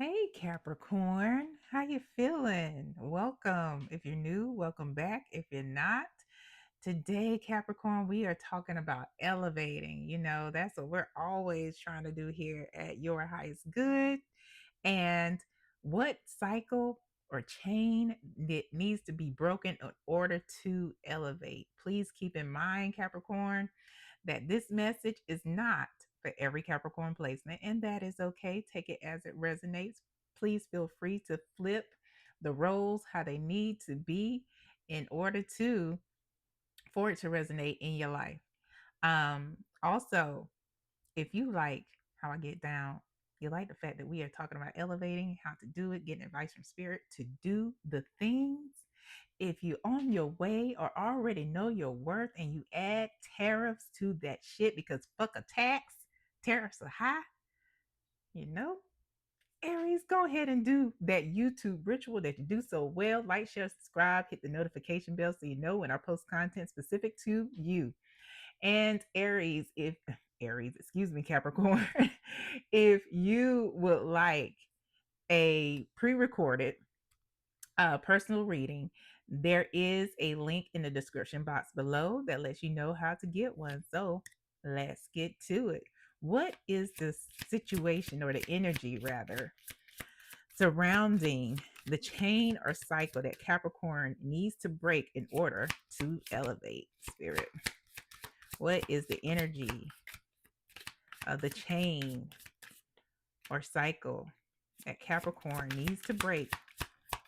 Hey Capricorn, how you feeling? Welcome. If you're new, welcome back. If you're not, today Capricorn, we are talking about elevating. That's what we're always trying to do here at Your Highest Good. And what cycle or chain that needs to be broken in order to elevate? Please keep in mind, Capricorn, that this message is not for every Capricorn placement, and that is okay. Take it as it resonates. Please feel free to flip the roles how they need to be in order to for it to resonate in your life. Also, if you like how I get down, you like the fact that we are talking about elevating, how to do it, getting advice from spirit to do the things. If you're on your way or already know your worth and you add tariffs to that shit because fuck a tax, tariffs are high, you know, Aries, go ahead and do that YouTube ritual that you do so well. Like, share, subscribe, hit the notification bell so you know when I post content specific to you. And Aries, excuse me, Capricorn, if you would like a pre-recorded personal reading, there is a link in the description box below that lets you know how to get one. So let's get to it. What is the situation or the energy rather surrounding the chain or cycle that Capricorn needs to break in order to elevate, Spirit? What is the energy of the chain or cycle that Capricorn needs to break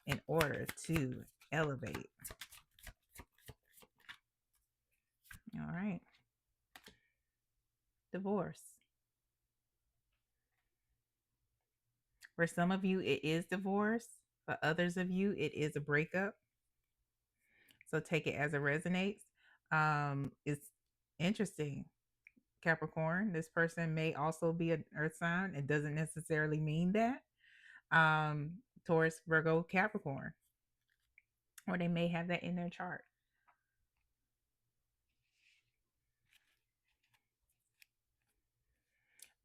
in order to elevate? All right. Divorce. For some of you, it is divorce. For others of you, it is a breakup. So take it as it resonates. It's interesting, Capricorn. This person may also be an earth sign. It doesn't necessarily mean that. Taurus, Virgo, Capricorn. Or they may have that in their chart.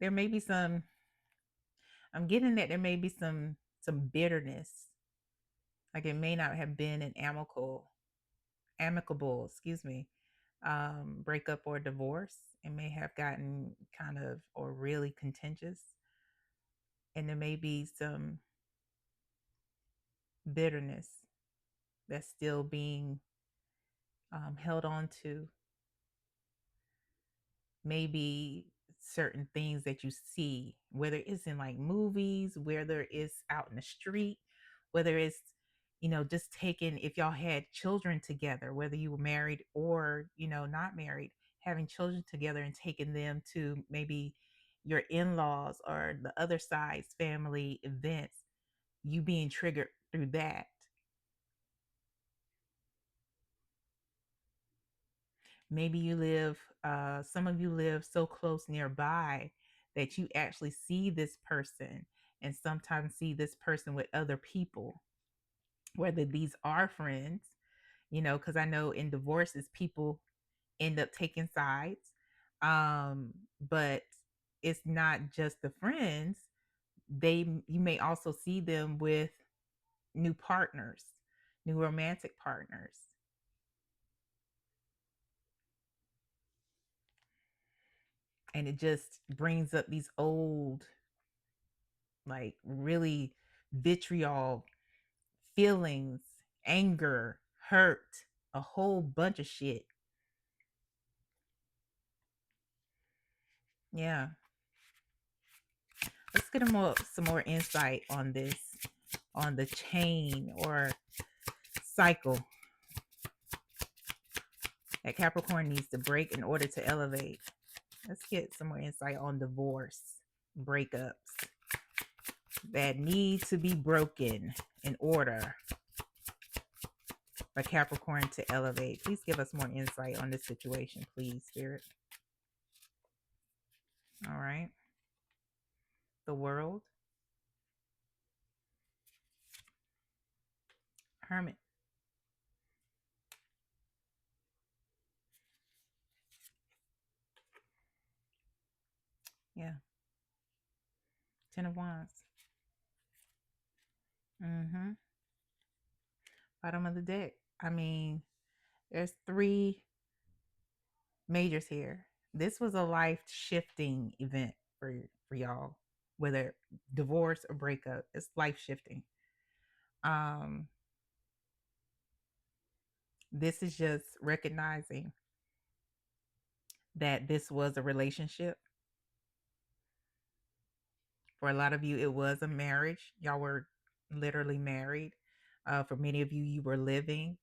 There may be some, I'm getting that there may be some bitterness. Like it may not have been an amicable, excuse me, breakup or divorce. It may have gotten kind of or really contentious. And there may be some bitterness that's still being held on to. Maybe certain things that you see, whether it's in like movies, whether it's out in the street, whether it's, just taking, if y'all had children together, whether you were married or, not married, having children together and taking them to maybe your in laws or the other side's family events, you being triggered through that. Maybe some of you live so close nearby that you actually see this person and sometimes see this person with other people, whether these are friends, because I know in divorces, people end up taking sides. But it's not just the friends. You may also see them with new partners, new romantic partners. And it just brings up these old, like really vitriol feelings, anger, hurt, a whole bunch of shit. Yeah. Let's get some more insight on this, on the chain or cycle that Capricorn needs to break in order to elevate. Let's get some more insight on divorce, breakups that need to be broken in order for Capricorn to elevate. Please give us more insight on this situation, please, Spirit. All right. The world. Hermit. Yeah. Ten of Wands. Mm-hmm. Bottom of the deck. I mean, there's three majors here. This was a life shifting event for y'all, whether divorce or breakup. It's life shifting. Um, this is just recognizing that this was a relationship. For a lot of you, it was a marriage. Y'all were literally married. For many of you, you were living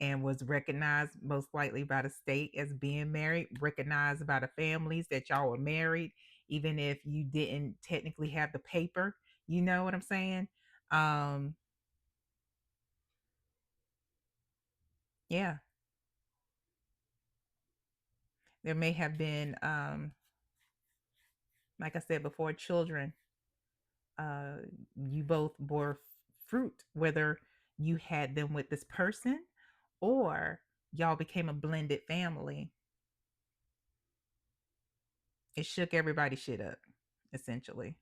and was recognized most likely by the state as being married, recognized by the families that y'all were married, even if you didn't technically have the paper. You know what I'm saying? Um, yeah, there may have been, like I said before, children. Uh, you both bore fruit, whether you had them with this person or y'all became a blended family. It shook everybody's shit up, essentially.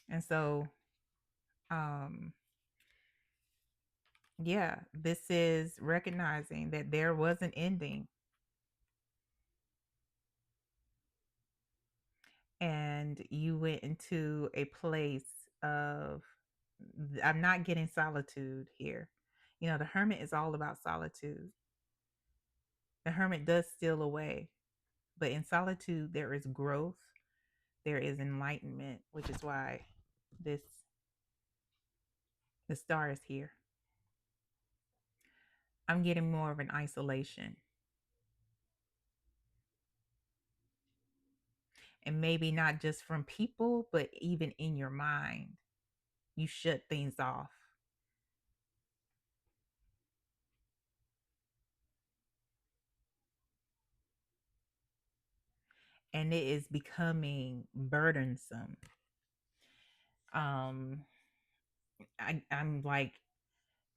And so, um, yeah, this is recognizing that there was an ending and you went into a place of, I'm not getting solitude here. You know, the hermit is all about solitude. The hermit does steal away, but in solitude, there is growth, there is enlightenment, which is why this, the star is here. I'm getting more of an isolation, and maybe not just from people, but even in your mind. You shut things off. And it is becoming burdensome. Um, I'm like,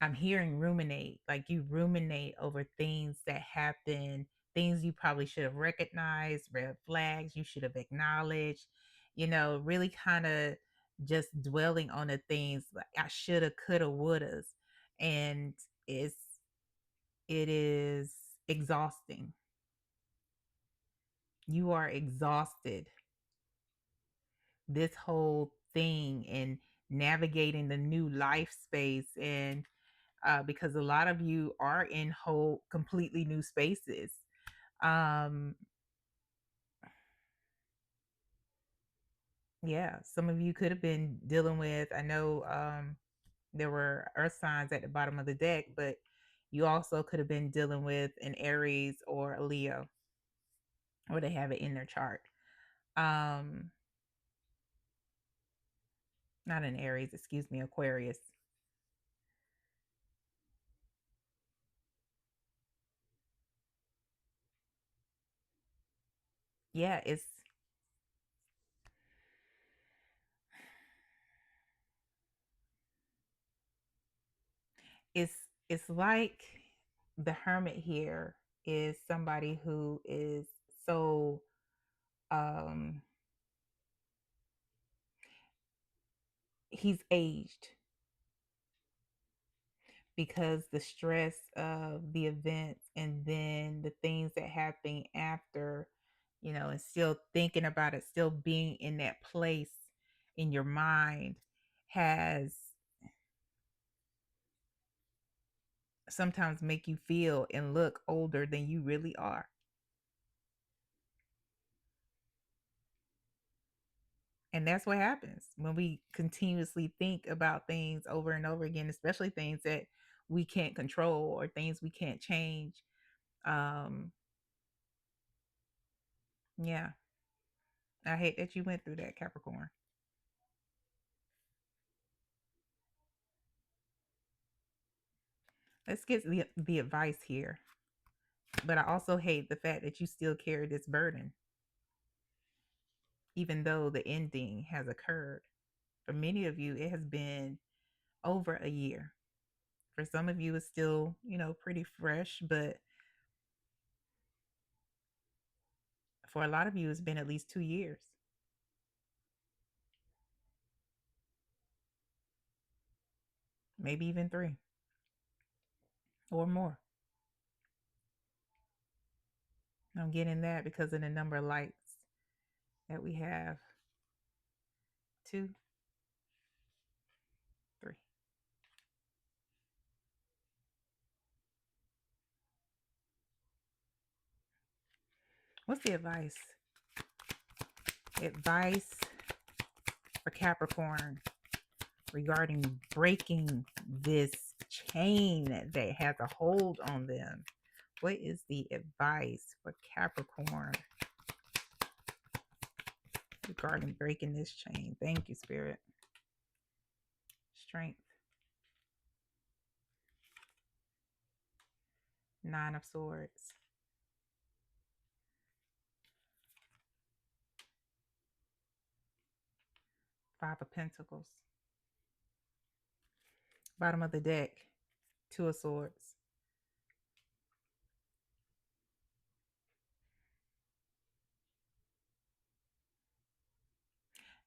I'm hearing ruminate, like you ruminate over things that happen, things you probably should have recognized, red flags you should have acknowledged, really kind of just dwelling on the things like I shoulda, coulda, wouldas. And it's, it is exhausting. You are exhausted. This whole thing and navigating the new life space, and because a lot of you are in whole completely new spaces. um yeah, some of you could have been dealing with, I know, there were earth signs at the bottom of the deck, but you also could have been dealing with an Aries or a Leo, or they have it in their chart. um Not an Aries, excuse me, Aquarius. Yeah, it's it's like the hermit here is somebody who is so, um he's aged because the stress of the events and then the things that happen after, and still thinking about it, still being in that place in your mind, has sometimes make you feel and look older than you really are. And that's what happens when we continuously think about things over and over again, especially things that we can't control or things we can't change. Um, yeah, I hate that you went through that, Capricorn. Let's get the advice here. But I also hate the fact that you still carry this burden, even though the ending has occurred. For many of you, it has been over a year. For some of you, it's still, pretty fresh, but for a lot of you, it's been at least 2 years. maybe even 3 or more. I'm getting that because of the number of lights that we have. 2, 3. What's the advice? Advice for Capricorn regarding breaking this chain that has a hold on them. What is the advice for Capricorn regarding breaking this chain? Thank you, Spirit. Strength. 9 of Swords. Five of Pentacles. Bottom of the deck, 2 of Swords.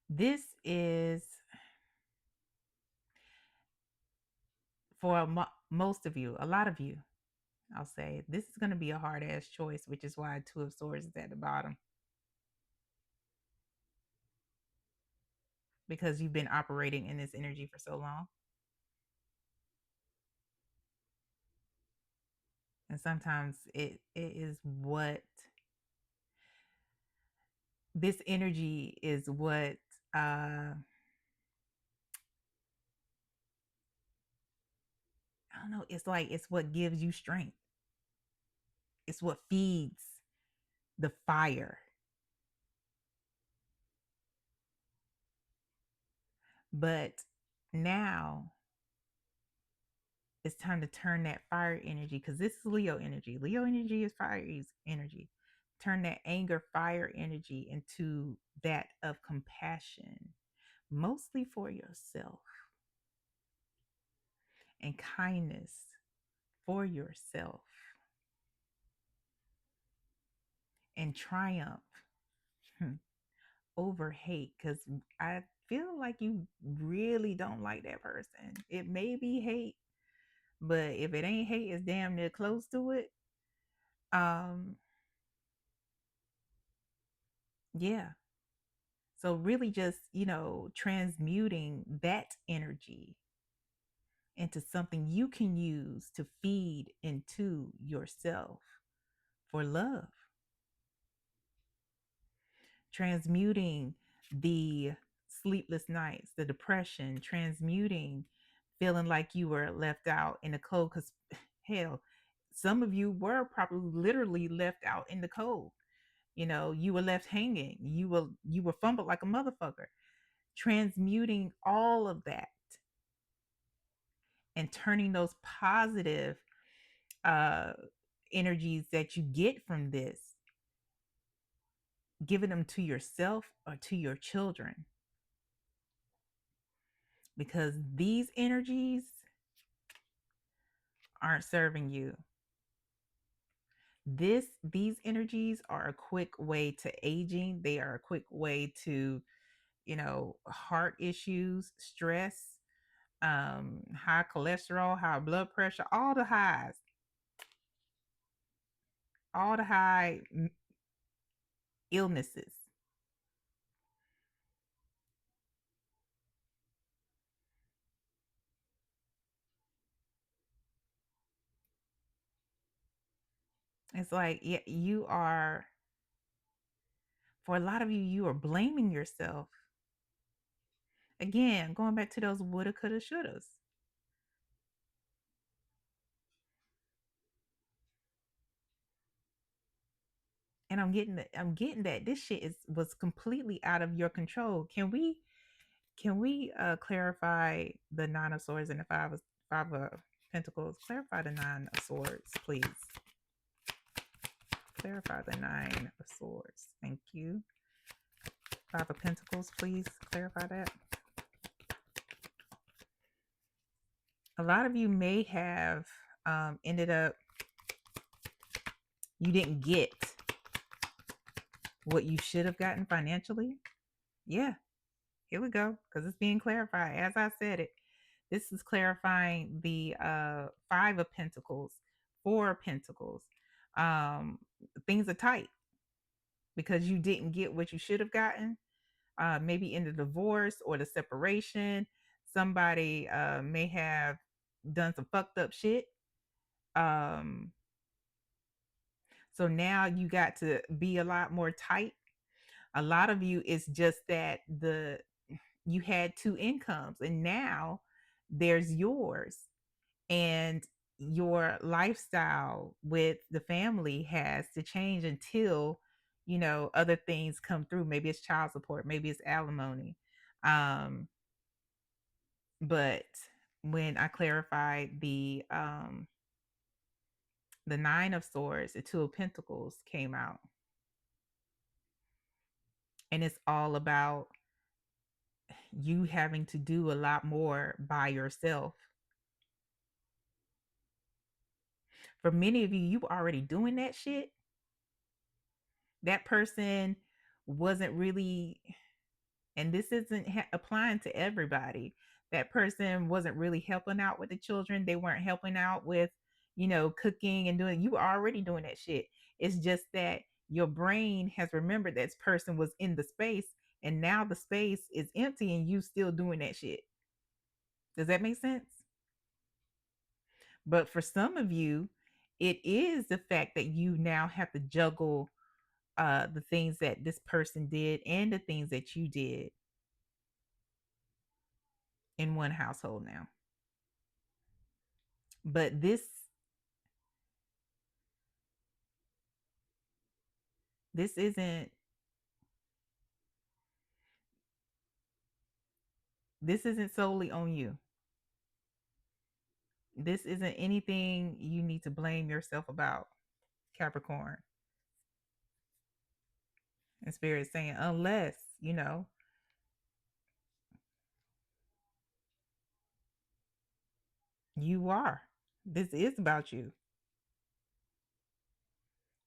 This is, for most of you, a lot of you, I'll say, this is going to be a hard ass choice, which is why 2 of Swords is at the bottom. Because you've been operating in this energy for so long. And sometimes it is what this energy is what I don't know, it's like it's what gives you strength. It's what feeds the fire. But now it's time to turn that fire energy, because this is Leo energy. Leo energy is fire energy. Turn that anger, fire energy into that of compassion, mostly for yourself, and kindness for yourself, and triumph over hate. Because I feel like you really don't like that person. It may be hate, but if it ain't hate, it's damn near close to it. Yeah. So really just, transmuting that energy into something you can use to feed into yourself for love. Transmuting the sleepless nights, the depression, transmuting feeling like you were left out in the cold. Because hell, some of you were probably literally left out in the cold. You were left hanging. You were fumbled like a motherfucker. Transmuting all of that and turning those positive uh energies that you get from this, giving them to yourself or to your children, because these energies aren't serving you. These energies are a quick way to aging. They are a quick way to, heart issues, stress, high cholesterol, high blood pressure, all the highs, all the high illnesses. It's like, yeah, for a lot of you, you are blaming yourself. Again, going back to those woulda, coulda, shouldas. And I'm getting that this shit was completely out of your control. Can we clarify the 9 of Swords and the 5 of Pentacles? Clarify the 9 of Swords, please. Clarify the 9 of Swords. Thank you. 5 of Pentacles, please clarify that. A lot of you may have ended up, you didn't get what you should have gotten financially. Yeah, here we go, because it's being clarified as I said it. This is clarifying the Five of Pentacles, Four of Pentacles. Um, Things are tight because you didn't get what you should have gotten. Maybe in the divorce or the separation, somebody may have done some fucked up shit. Um, so now you got to be a lot more tight. A lot of you, it's just that the you had two incomes and now there's yours, and your lifestyle with the family has to change until other things come through. Maybe it's child support, maybe it's alimony. Um but when I clarified the Nine of Swords, the Two of Pentacles came out, and it's all about you having to do a lot more by yourself. For many of you, you were already doing that shit. That person wasn't really, and this isn't applying to everybody, that person wasn't really helping out with the children. They weren't helping out with, cooking and doing, you were already doing that shit. It's just that your brain has remembered that this person was in the space, and now the space is empty and you still doing that shit. Does that make sense? But for some of you, it is the fact that you now have to juggle the things that this person did and the things that you did in one household now. But this isn't solely on you. This isn't anything you need to blame yourself about, Capricorn. And Spirit is saying, unless, you are. This is about you.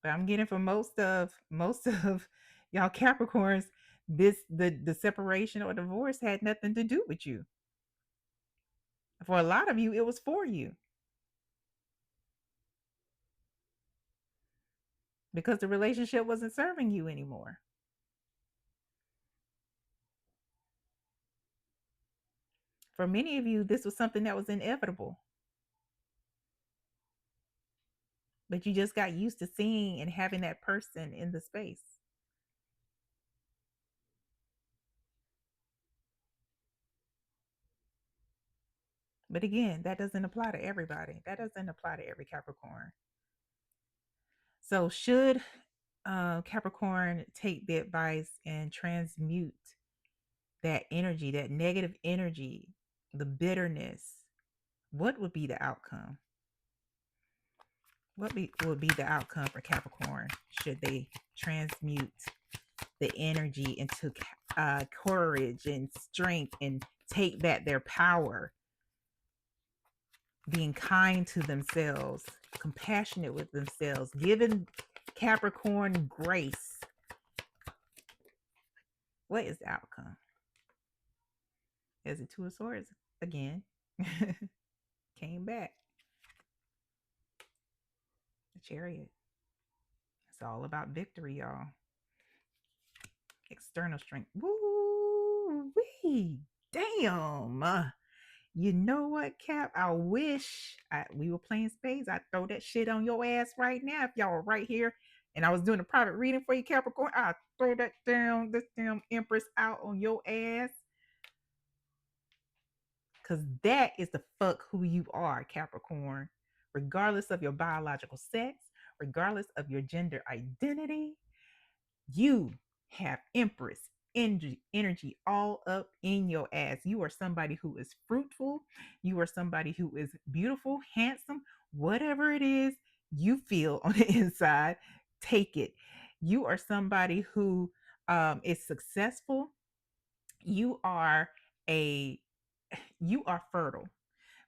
But I'm getting from most of y'all Capricorns, the separation or divorce had nothing to do with you. For a lot of you, it was for you because the relationship wasn't serving you anymore. For many of you, this was something that was inevitable, but you just got used to seeing and having that person in the space. But again, that doesn't apply to everybody. That doesn't apply to every Capricorn. So, should Capricorn take the advice and transmute that energy, that negative energy, the bitterness? What would be the outcome? Would be the outcome for Capricorn should they transmute the energy into courage and strength and take back their power, being kind to themselves, compassionate with themselves, giving Capricorn grace? What is the outcome? Is it Two of Swords again? Came back. The Chariot. It's all about victory, y'all. External strength. Woo wee. Damn. You know what, Cap? I wish we were playing spades. I'd throw that shit on your ass right now if y'all were right here and I was doing a private reading for you, Capricorn. I'd throw this damn Empress out on your ass. Because that is the fuck who you are, Capricorn. Regardless of your biological sex, regardless of your gender identity, you have Empress energy all up in your ass. You are somebody who is fruitful. You are somebody who is beautiful, handsome, whatever it is you feel on the inside, take it. You are somebody who is successful. You are a you are fertile.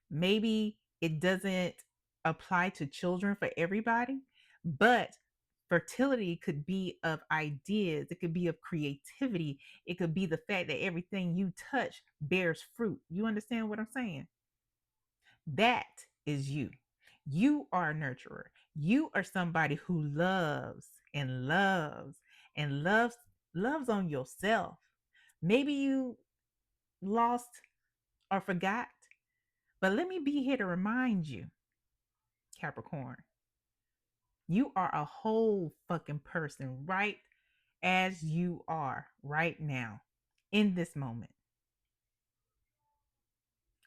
Maybe it doesn't apply to children for everybody, but fertility could be of ideas, it could be of creativity, it could be the fact that everything you touch bears fruit. You understand what I'm saying? That is you. You are a nurturer. You are somebody who loves and loves and loves on yourself. Maybe you lost or forgot, but let me be here to remind you, Capricorn, you are a whole fucking person right as you are right now in this moment.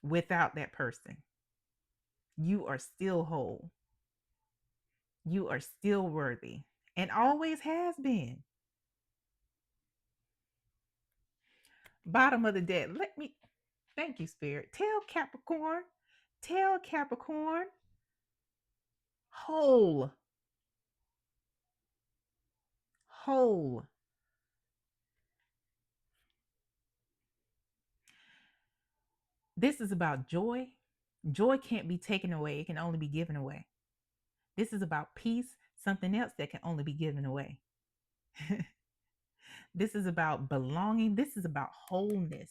Without that person, you are still whole. You are still worthy and always has been. Bottom of the deck. Let me thank you, Spirit. Tell Capricorn, whole, whole. This is about joy. Joy can't be taken away, it can only be given away. This is about peace, something else that can only be given away. This is about belonging. This is about wholeness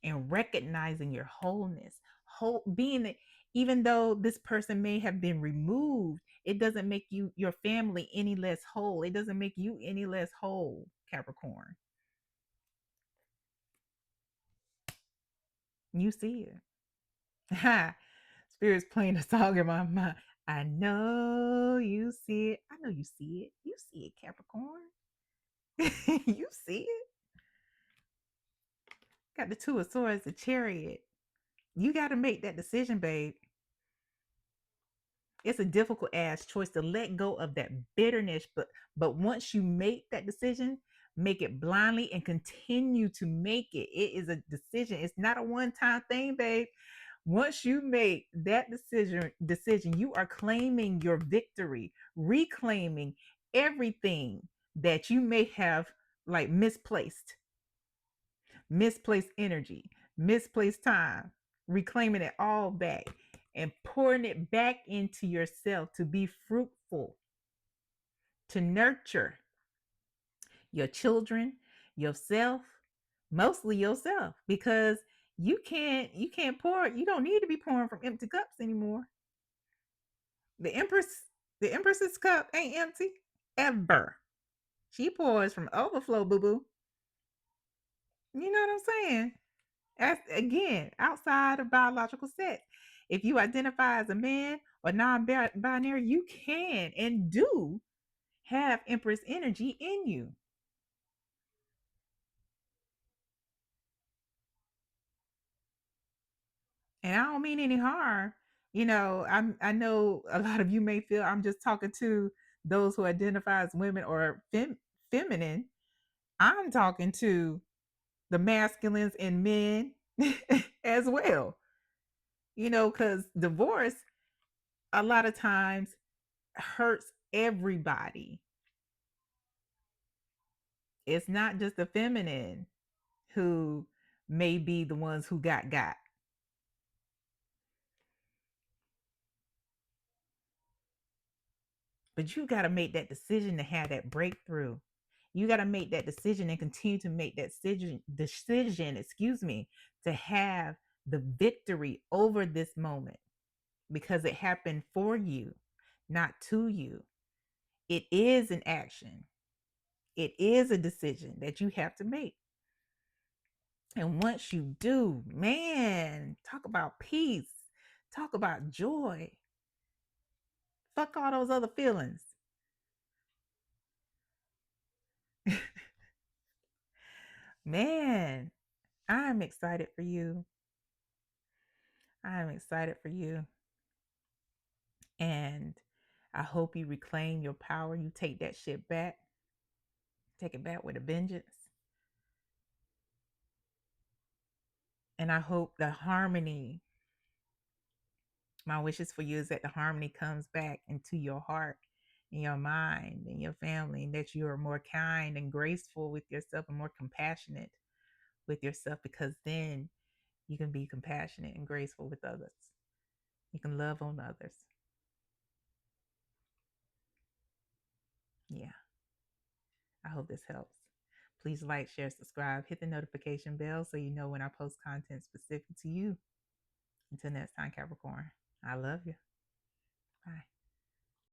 and recognizing your wholeness. Whole being that even though this person may have been removed, it doesn't make you your family any less whole. It doesn't make you any less whole, Capricorn. You see it. Ha! Spirit's playing a song in my mind. I know you see it. I know you see it. You see it, Capricorn. You see it. Got the two of swords, the chariot. You got to make that decision, babe. It's a difficult ass choice to let go of that bitterness, but once you make that decision, make it blindly and continue to make it. It is a decision. It's not a one-time thing, babe. Once you make that decision, you are claiming your victory, reclaiming everything that you may have like misplaced energy, misplaced time, reclaiming it all back and pouring it back into yourself to be fruitful, to nurture your children, yourself, mostly yourself, because you can't pour, you don't need to be pouring from empty cups anymore. The Empress, the Empress's cup ain't empty ever. She pours from overflow, boo boo. You know what I'm saying? As again, outside of biological sex. If you identify as a man or non-binary, you can and do have Empress energy in you. And I don't mean any harm. I know a lot of you may feel I'm just talking to those who identify as women or feminine. I'm talking to the masculines and men as well. Because divorce a lot of times hurts everybody. It's not just the feminine who may be the ones who got. But you got to make that decision to have that breakthrough. You got to make that decision and continue to make that decision, excuse me, to have the victory over this moment because it happened for you, not to you. It is an action. It is a decision that you have to make. And once you do, man, talk about peace, talk about joy. Fuck all those other feelings. Man, I'm excited for you. I'm excited for you. And I hope you reclaim your power. You take that shit back. Take it back with a vengeance. And I hope the harmony, my wishes for you is that the harmony comes back into your heart, in your mind, in your family, and that you are more kind and graceful with yourself and more compassionate with yourself, because then you can be compassionate and graceful with others. You can love on others. Yeah, I hope this helps. Please like, share, subscribe, hit the notification bell so you know when I post content specific to you. Until next time, Capricorn, I love you. Bye.